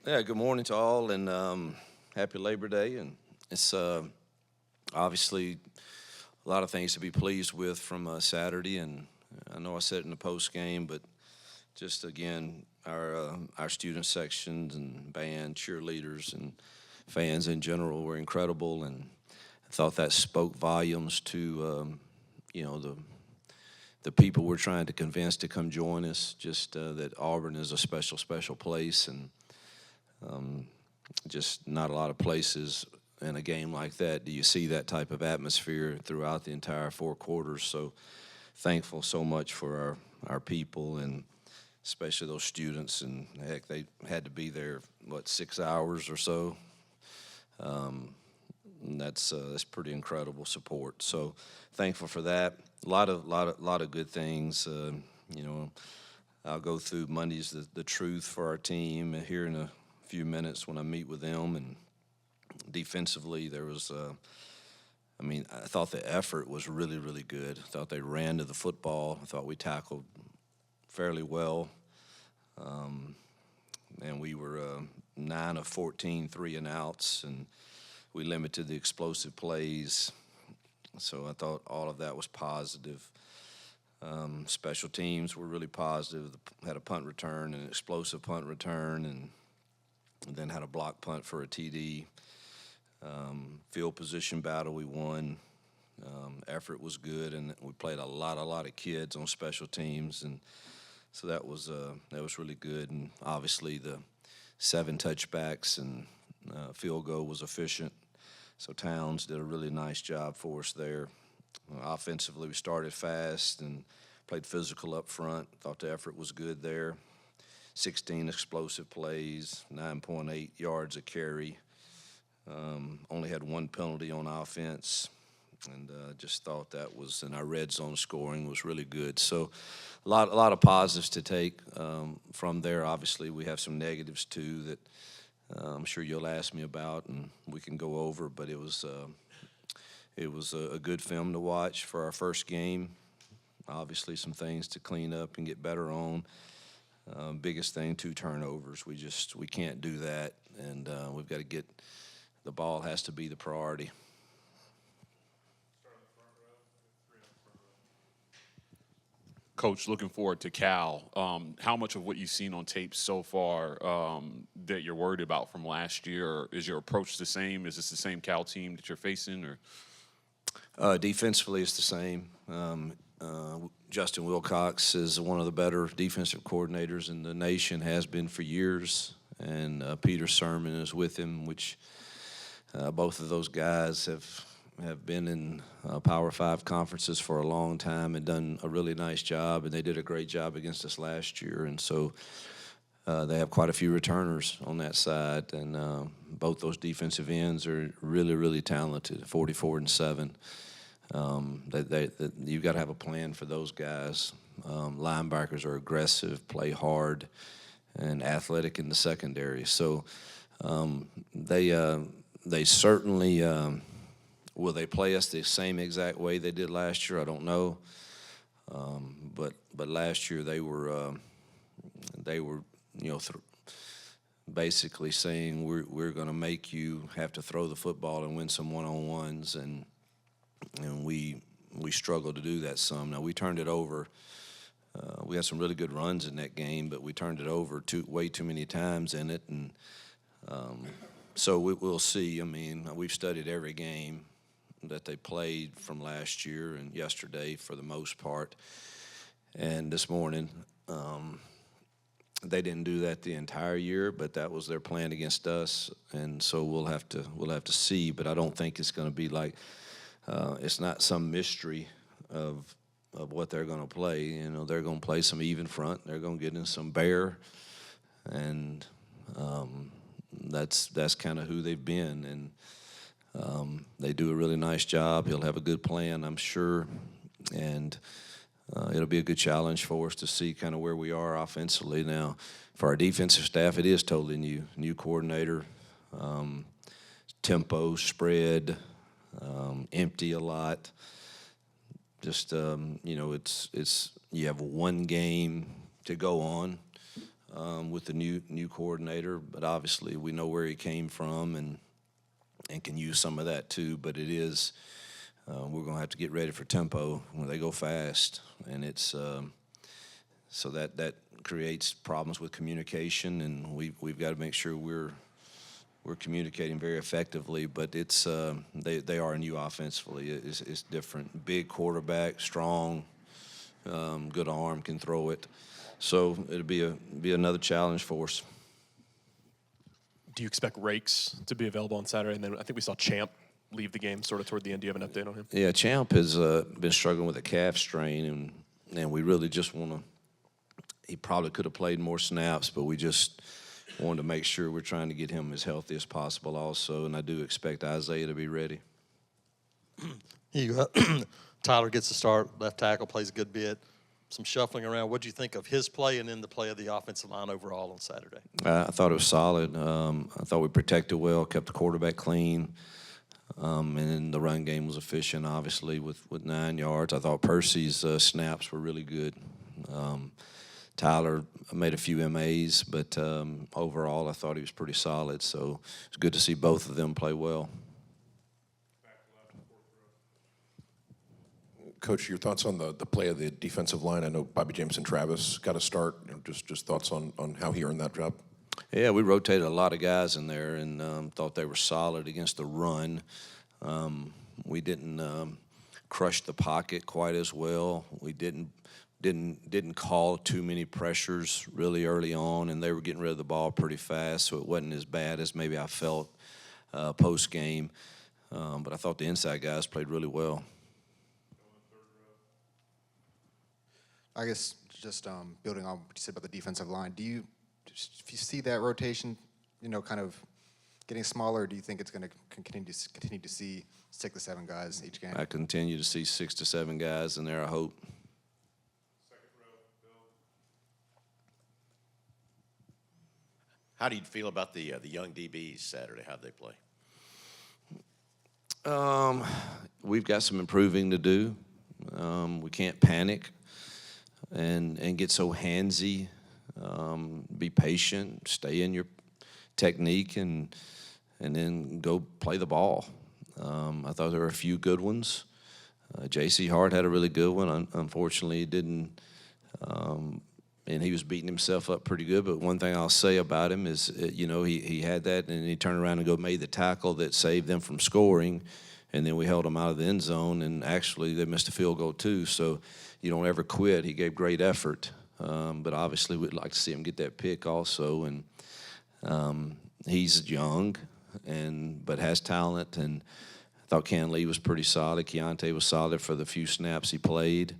Yeah, good morning to all, and happy Labor Day. And it's obviously a lot of things to be pleased with from Saturday. And I know I said it in the post game, but just again, our student sections and band, cheerleaders, and fans in general were incredible, and I thought that spoke volumes to you know the people we're trying to convince to come join us. Just that Auburn is a special, special place, and just not a lot of places in a game like that do you see that type of atmosphere throughout the entire four quarters. So thankful so much for our people, and especially those students. And heck, they had to be there, 6 hours or so. And that's pretty incredible support. So thankful for that. A lot of good things. You know, I'll go through Monday's the truth for our team here in a few minutes when I meet with them. And defensively, there was. I thought the effort was really, really good. I thought they ran to the football. I thought we tackled fairly well. And we were 9 of 14 3 and outs, and we limited the explosive plays. So I thought all of that was positive. Special teams were really positive. Had a punt return, an explosive punt return, and then had a block punt for a TD. Field position battle we won. Effort was good, and we played a lot of kids on special teams, and so that was really good. And obviously the 7 touchbacks and field goal was efficient. So Towns did a really nice job for us there. Offensively, we started fast and played physical up front. Thought the effort was good there. 16 explosive plays, 9.8 yards a carry. Only had one penalty on offense, and just thought that was, and our red zone scoring was really good. So a lot of positives to take from there. Obviously, we have some negatives too that I'm sure you'll ask me about, and we can go over. But it was a good film to watch for our first game. Obviously, some things to clean up and get better on. Biggest thing, 2 turnovers. We can't do that, and we've got to get. The ball has to be the priority. Coach, looking forward to Cal. How much of what you've seen on tape so far that you're worried about from last year? Is your approach the same? Is this the same Cal team that you're facing? Or Defensively, it's the same. Justin Wilcox is one of the better defensive coordinators in the nation, has been for years, and Peter Sermon is with him, which both of those guys have been in Power 5 conferences for a long time and done a really nice job, and they did a great job against us last year. And so they have quite a few returners on that side, and both those defensive ends are really, really talented, 44 and 7. You've got to have a plan for those guys. Linebackers are aggressive, play hard, and athletic in the secondary. So they certainly will they play us the same exact way they did last year? I don't know. But last year they were basically saying we're going to make you have to throw the football and win some one-on-ones, and we struggled to do that some. Now we turned it over. We had some really good runs in that game, but we turned it over way too many times in it, and so we'll see. I mean, we've studied every game that they played from last year and yesterday for the most part, and this morning. They didn't do that the entire year, but that was their plan against us, and so we'll have to see. But I don't think it's going to be like it's not some mystery of what they're going to play. You know, they're going to play some even front. They're going to get in some bear, and that's kind of who they've been. And they do a really nice job. He'll have a good plan, I'm sure, and it'll be a good challenge for us to see kind of where we are offensively. Now, for our defensive staff, it is totally new coordinator, tempo, spread, empty a lot. Just it's you have one game to go on. with the new coordinator, but obviously we know where he came from and can use some of that too. But it is we're going to have to get ready for tempo when they go fast, and it's so that creates problems with communication, and we've got to make sure we're communicating very effectively. But it's they are new offensively. It's different. Big quarterback, strong, good arm, can throw it. So it'll be another challenge for us. Do you expect Rakes to be available on Saturday? And then I think we saw Champ leave the game sort of toward the end. Do you have an update on him? Yeah, Champ has been struggling with a calf strain, and we really just want to. He probably could have played more snaps, but we just wanted to make sure we're trying to get him as healthy as possible also, and I do expect Isaiah to be ready. Tyler gets the start, left tackle, plays a good bit. Some shuffling around. What do you think of his play and then the play of the offensive line overall on Saturday? I thought it was solid. I thought we protected well, kept the quarterback clean, and then the run game was efficient, obviously, with 9 yards. I thought Percy's snaps were really good. Tyler made a few MAs, but overall I thought he was pretty solid. So it's good to see both of them play well. Coach, your thoughts on the play of the defensive line? I know Bobby Jameson Travis got a start. Just thoughts on how he earned that job? Yeah, we rotated a lot of guys in there and thought they were solid against the run. We didn't crush the pocket quite as well. We didn't call too many pressures really early on, and they were getting rid of the ball pretty fast, so it wasn't as bad as maybe I felt post-game. But I thought the inside guys played really well. I guess just building on what you said about the defensive line, if you see that rotation, kind of getting smaller, or do you think it's going to continue to see 6 to 7 guys each game? I continue to see 6 to 7 guys in there, I hope. How do you feel about the young DBs Saturday? How'd they play? We've got some improving to do. We can't panic and get so handsy. Be patient, stay in your technique, and then go play the ball. I thought there were a few good ones. J.C. Hart had a really good one. Unfortunately, he didn't. And he was beating himself up pretty good. But one thing I'll say about him is, he had that, and he turned around and made the tackle that saved them from scoring, and then we held them out of the end zone, and actually they missed a field goal too. So you don't ever quit. He gave great effort, but obviously we'd like to see him get that pick also. And he's young, but has talent, and I thought Ken Lee was pretty solid. Keontae was solid for the few snaps he played.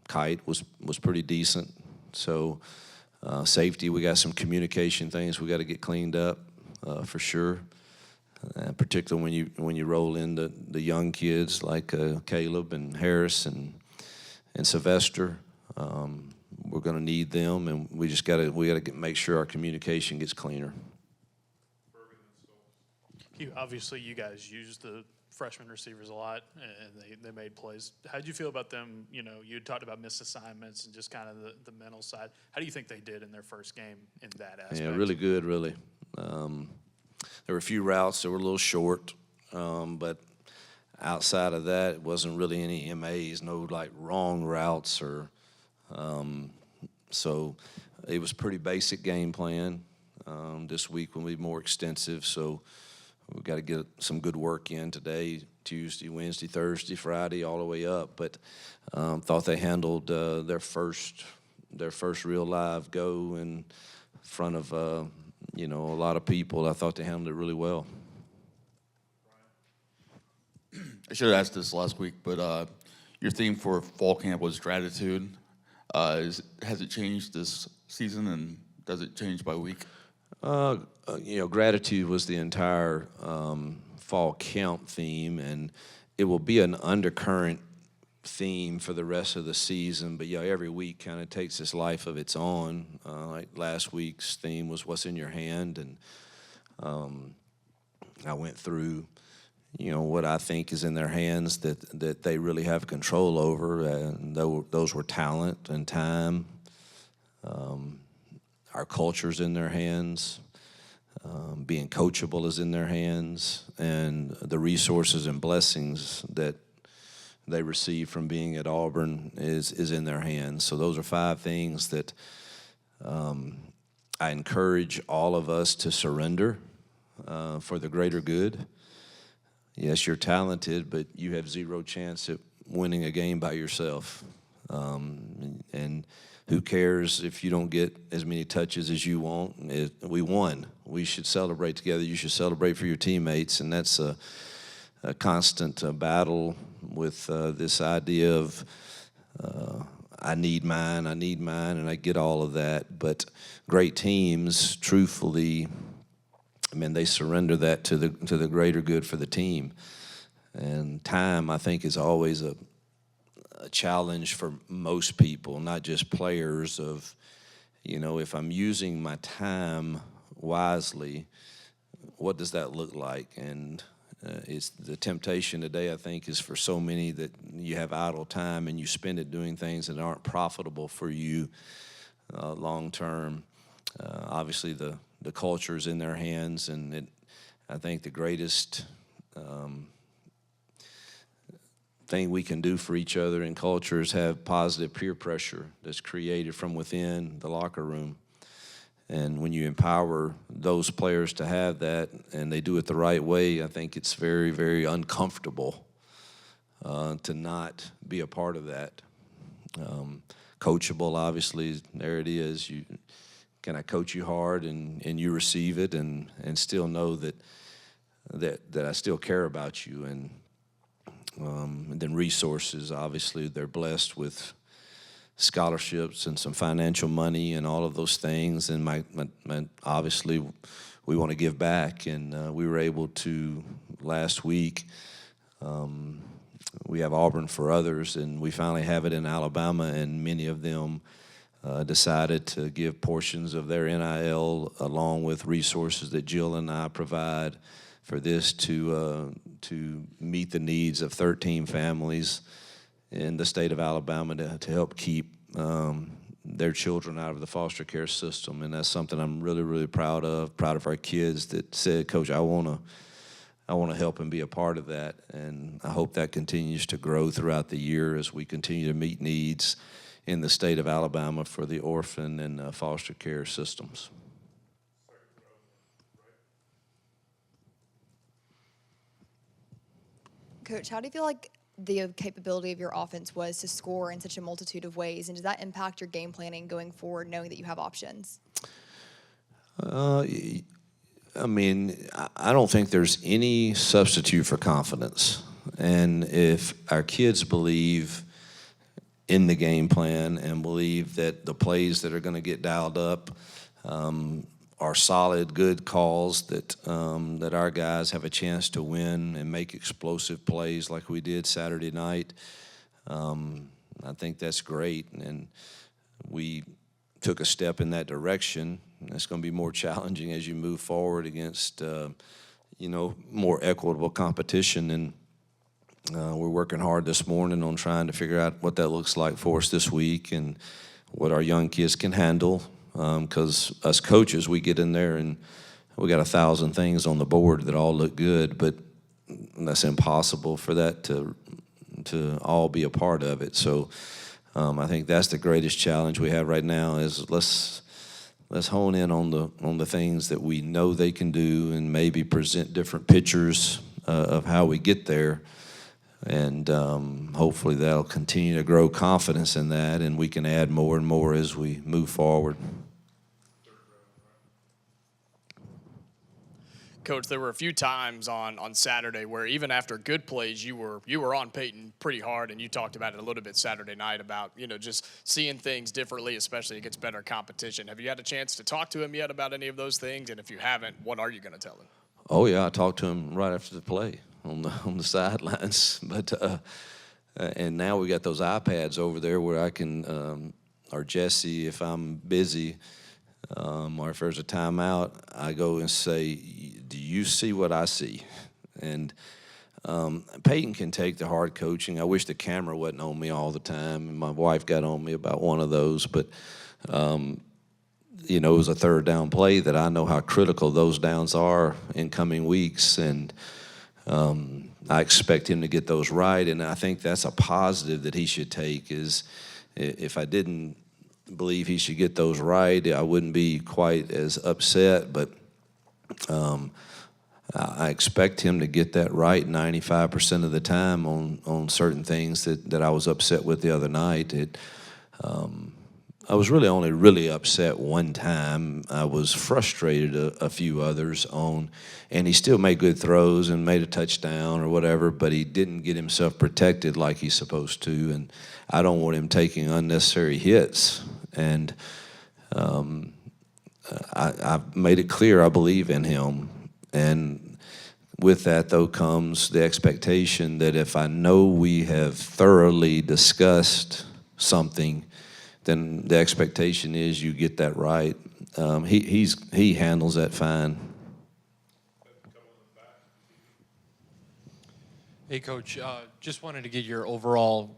Kite was pretty decent. So safety, we got some communication things we got to get cleaned up for sure. Particularly when you roll in the young kids like Caleb and Harris and Sylvester, we're going to need them, and we got to make sure our communication gets cleaner. Obviously, you guys use the freshman receivers a lot, and they made plays. How did you feel about them? You talked about missed assignments and just kind of the mental side. How do you think they did in their first game in that aspect? Yeah, really good, really. There were a few routes that were a little short, but outside of that, it wasn't really any MAs, no wrong routes or so it was pretty basic game plan. This week will be more extensive, so we've got to get some good work in today, Tuesday, Wednesday, Thursday, Friday, all the way up. But thought they handled their first real live go in front of a lot of people. I thought they handled it really well. I should have asked this last week, but your theme for fall camp was gratitude. Has it changed this season, and does it change by week? Gratitude was the entire fall camp theme, and it will be an undercurrent theme for the rest of the season. But every week kind of takes this life of its own. Like last week's theme was "What's in your hand," and I went through, what I think is in their hands that they really have control over, and those were talent and time. our culture's in their hands. Being coachable is in their hands, and the resources and blessings that they receive from being at Auburn is in their hands. So those are 5 things that I encourage all of us to surrender for the greater good. Yes, you're talented, but you have 0 chance at winning a game by yourself. And who cares if you don't get as many touches as you want? We won. We should celebrate together. You should celebrate for your teammates, and that's a constant battle with this idea of I need mine, and I get all of that. But great teams, truthfully, I mean, they surrender that to the greater good for the team. And time, I think, is always a challenge for most people, not just players. Of, if I'm using my time wisely, what does that look like? And it's the temptation today, I think, is for so many that you have idle time and you spend it doing things that aren't profitable for you long term. Obviously, the culture is in their hands, and I think the greatest thing we can do for each other in culture is have positive peer pressure that's created from within the locker room. And when you empower those players to have that, and they do it the right way, I think it's very, very uncomfortable to not be a part of that. Coachable, obviously, there it is. Can I coach you hard and you receive it and still know that I still care about you? And then resources, obviously, they're blessed with scholarships and some financial money and all of those things. And obviously, we want to give back, and we were able to last week. We have Auburn for Others, and we finally have it in Alabama, and many of them decided to give portions of their NIL along with resources that Jill and I provide for this to meet the needs of 13 families in the state of Alabama to help keep their children out of the foster care system. And that's something I'm really, really proud of our kids that said, Coach, I want to help and be a part of that. And I hope that continues to grow throughout the year as we continue to meet needs in the state of Alabama for the orphan and foster care systems. Coach, how do you feel like the capability of your offense was to score in such a multitude of ways, and does that impact your game planning going forward, knowing that you have options? I mean, I don't think there's any substitute for confidence. And if our kids believe in the game plan and believe that the plays that are going to get dialed up are solid, good calls, that our guys have a chance to win and make explosive plays like we did Saturday night, I think that's great. And we took a step in that direction. It's going to be more challenging as you move forward against, more equitable competition. And we're working hard this morning on trying to figure out what that looks like for us this week and what our young kids can handle. Because us coaches, we get in there and we got 1,000 things on the board that all look good, but that's impossible for that to all be a part of it. So I think that's the greatest challenge we have right now is let's hone in on the things that we know they can do and maybe present different pictures of how we get there. And hopefully that'll continue to grow confidence in that, and we can add more and more as we move forward. Coach, there were a few times on Saturday where even after good plays, you were on Peyton pretty hard, and you talked about it a little bit Saturday night about, just seeing things differently, especially against better competition. Have you had a chance to talk to him yet about any of those things? And if you haven't, what are you going to tell him? Oh, yeah, I talked to him right after the play on the sidelines. But and now we got those iPads over there where I can, or Jesse, if I'm busy, or if there's a timeout, I go and say, do you see what I see? And Peyton can take the hard coaching. I wish the camera wasn't on me all the time, and my wife got on me about one of those. But it was a third down play that I know how critical those downs are in coming weeks, and I expect him to get those right, and I think that's a positive that he should take. Is if I didn't believe he should get those right, I wouldn't be quite as upset, but I expect him to get that right 95% of the time on certain things that I was upset with the other night. I was only really upset one time. I was frustrated a few others on, and he still made good throws and made a touchdown or whatever, but he didn't get himself protected like he's supposed to, and I don't want him taking unnecessary hits. And I've made it clear I believe in him, and with that, though, comes the expectation that if I know we have thoroughly discussed something, then the expectation is you get that right. He handles that fine. Hey, Coach. Just wanted to get your overall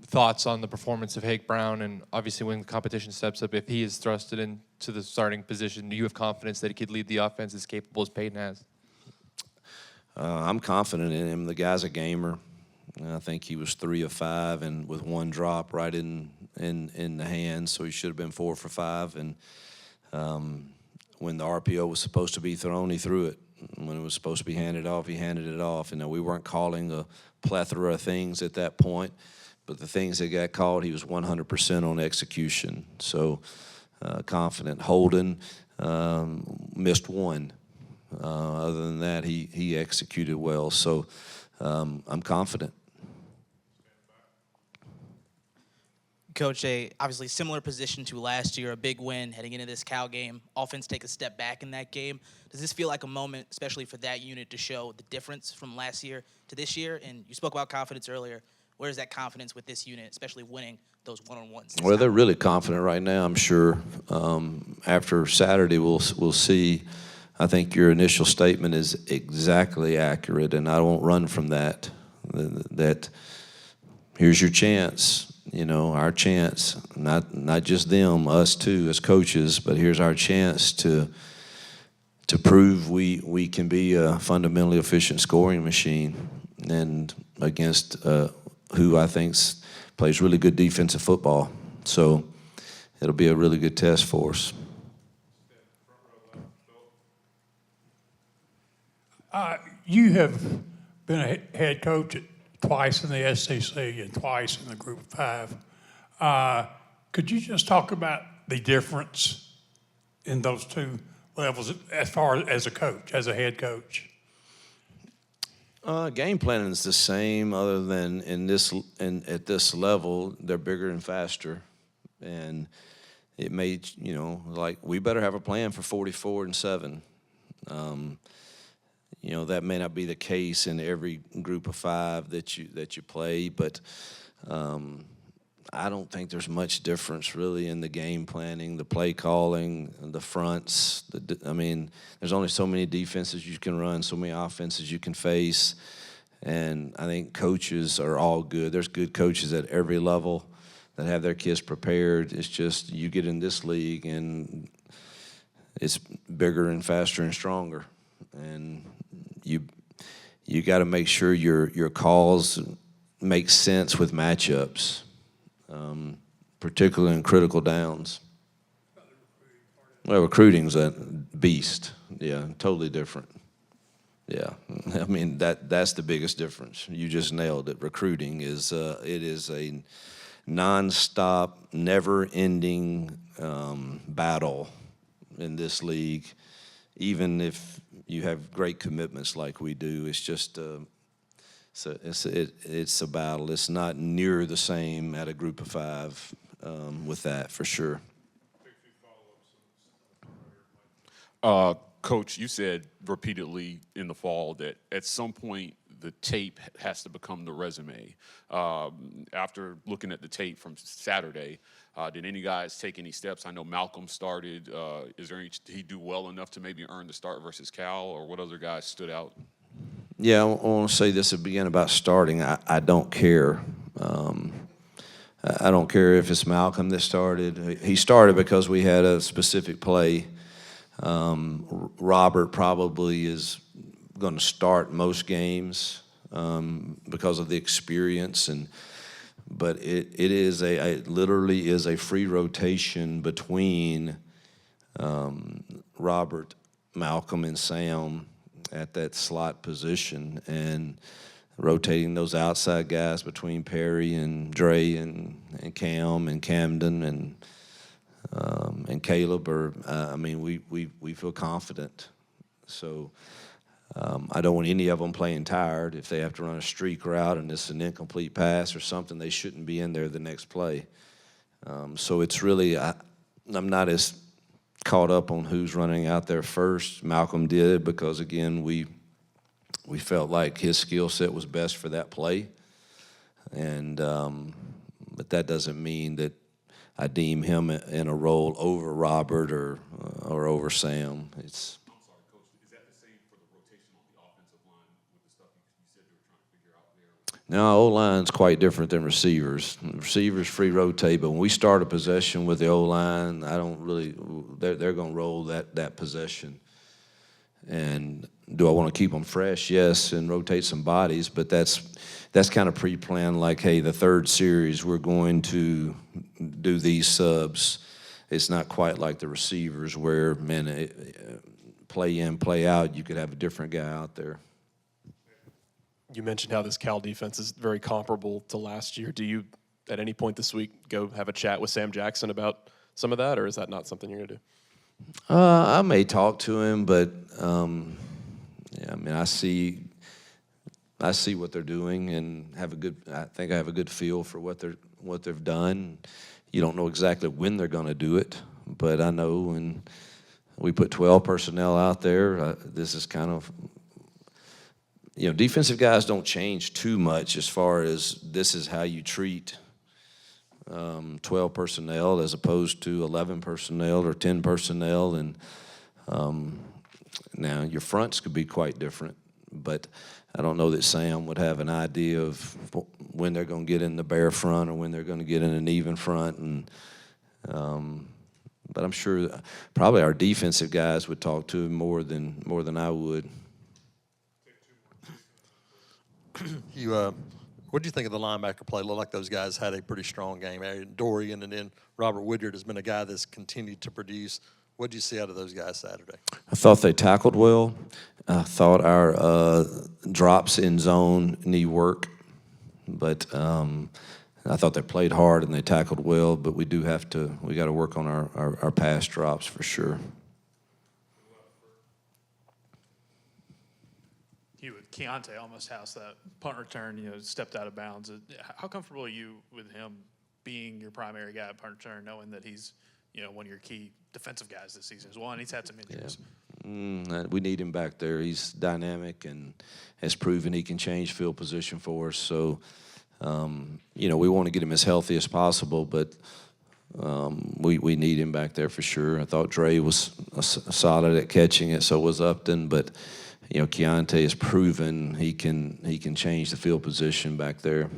thoughts on the performance of Hake Brown, and obviously when the competition steps up, if he is thrusted into the starting position, do you have confidence that he could lead the offense as capable as Peyton has? I'm confident in him. The guy's a gamer. I think he was 3 of 5, and with one drop right in the hands, so he should have been 4 for 5. And when the RPO was supposed to be thrown, he threw it. When it was supposed to be handed off, he handed it off. And we weren't calling a plethora of things at that point, but the things that got called, he was 100% on execution. So confident. Holden missed one. Other than that, he executed well. So I'm confident. Coach, obviously similar position to last year, a big win heading into this Cal game. Offense take a step back in that game. Does this feel like a moment, especially for that unit, to show the difference from last year to this year? And you spoke about confidence earlier. Where is that confidence with this unit, especially winning those one-on-ones? Well, they're really confident right now, I'm sure. After Saturday, we'll see. I think your initial statement is exactly accurate, and I won't run from that. That here's your chance. Our chance, not just them, us too as coaches, but here's our chance to prove we can be a fundamentally efficient scoring machine, and against who I think plays really good defensive football. So it'll be a really good test for us. You have been a head coach twice in the SEC and twice in the Group of 5. Could you just talk about the difference in those two levels as far as a coach, as a head coach? Game planning is the same, other than at this level, they're bigger and faster, and it made like we better have a plan for 44-7. That may not be the case in every Group of 5 that you play, but I don't think there's much difference really in the game planning, the play calling, the fronts. There's only so many defenses you can run, so many offenses you can face, and I think coaches are all good. There's good coaches at every level that have their kids prepared. It's just you get in this league and it's bigger and faster and stronger, and you got to make sure your calls make sense with matchups. Particularly in critical downs. Well, recruiting's a beast. Yeah, totally different. Yeah, that's the biggest difference. You just nailed it. Recruiting is it is a nonstop, never-ending battle in this league. Even if you have great commitments like we do, it's just. So it's a battle. It's not near the same at a Group of 5 with that, for sure. Coach, you said repeatedly in the fall that at some point the tape has to become the resume. After looking at the tape from Saturday, did any guys take any steps? I know Malcolm started. Did he do well enough to maybe earn the start versus Cal, or what other guys stood out? Yeah, I want to say this again about starting. I don't care. I don't care if it's Malcolm that started. He started because we had a specific play. Robert probably is going to start most games because of the experience, but it literally is a free rotation between Robert, Malcolm, and Sam at that slot position, and rotating those outside guys between Perry and Dre and Cam and Camden and Caleb. We feel confident. So I don't want any of them playing tired. If they have to run a streak route and it's an incomplete pass or something, they shouldn't be in there the next play. So it's really, I'm not as caught up on who's running out there first. Malcolm did because, again, we felt like his skill set was best for that play. And but that doesn't mean that I deem him in a role over Robert or over Sam. It's. I'm sorry, Coach. Is that the same for the rotation on the offensive line with the stuff you said you were trying to figure out there? No, O-line's quite different than receivers. Receivers free rotate, but when we start a possession with the O-line, they're going to roll that possession. And do I want to keep them fresh? Yes, and rotate some bodies, but that's kind of pre-planned, like, hey, the third series, we're going to do these subs. It's not quite like the receivers where, man, play in, play out, you could have a different guy out there. You mentioned how this Cal defense is very comparable to last year. Do you, at any point this week, go have a chat with Sam Jackson about some of that, or is that not something you're going to do? I may talk to him, but I see what they're doing and I think I have a good feel for what they've done. You don't know exactly when they're going to do it, but I know when we put 12 personnel out there, this is kind of, defensive guys don't change too much as far as this is how you treat 12 personnel as opposed to 11 personnel or 10 personnel. And now your fronts could be quite different, but I don't know that Sam would have an idea of when they're going to get in the bare front or when they're going to get in an even front. And but I'm sure probably our defensive guys would talk to him more than I would. What do you think of the linebacker play? Looked like those guys had a pretty strong game. Dorian and then Robert Woodyard has been a guy that's continued to produce. What did you see out of those guys Saturday? I thought they tackled well. I thought our drops in zone need work, but I thought they played hard and they tackled well. But we got to work on our pass drops for sure. Keontae almost housed that punt return, stepped out of bounds. How comfortable are you with him being your primary guy at punt return, knowing that he's, one of your key defensive guys this season as well, and he's had some injuries? Yeah. We need him back there. He's dynamic and has proven he can change field position for us. So, we want to get him as healthy as possible, but we need him back there for sure. I thought Dre was solid at catching it, so was Upton, but Keontae has proven he can change the field position back there.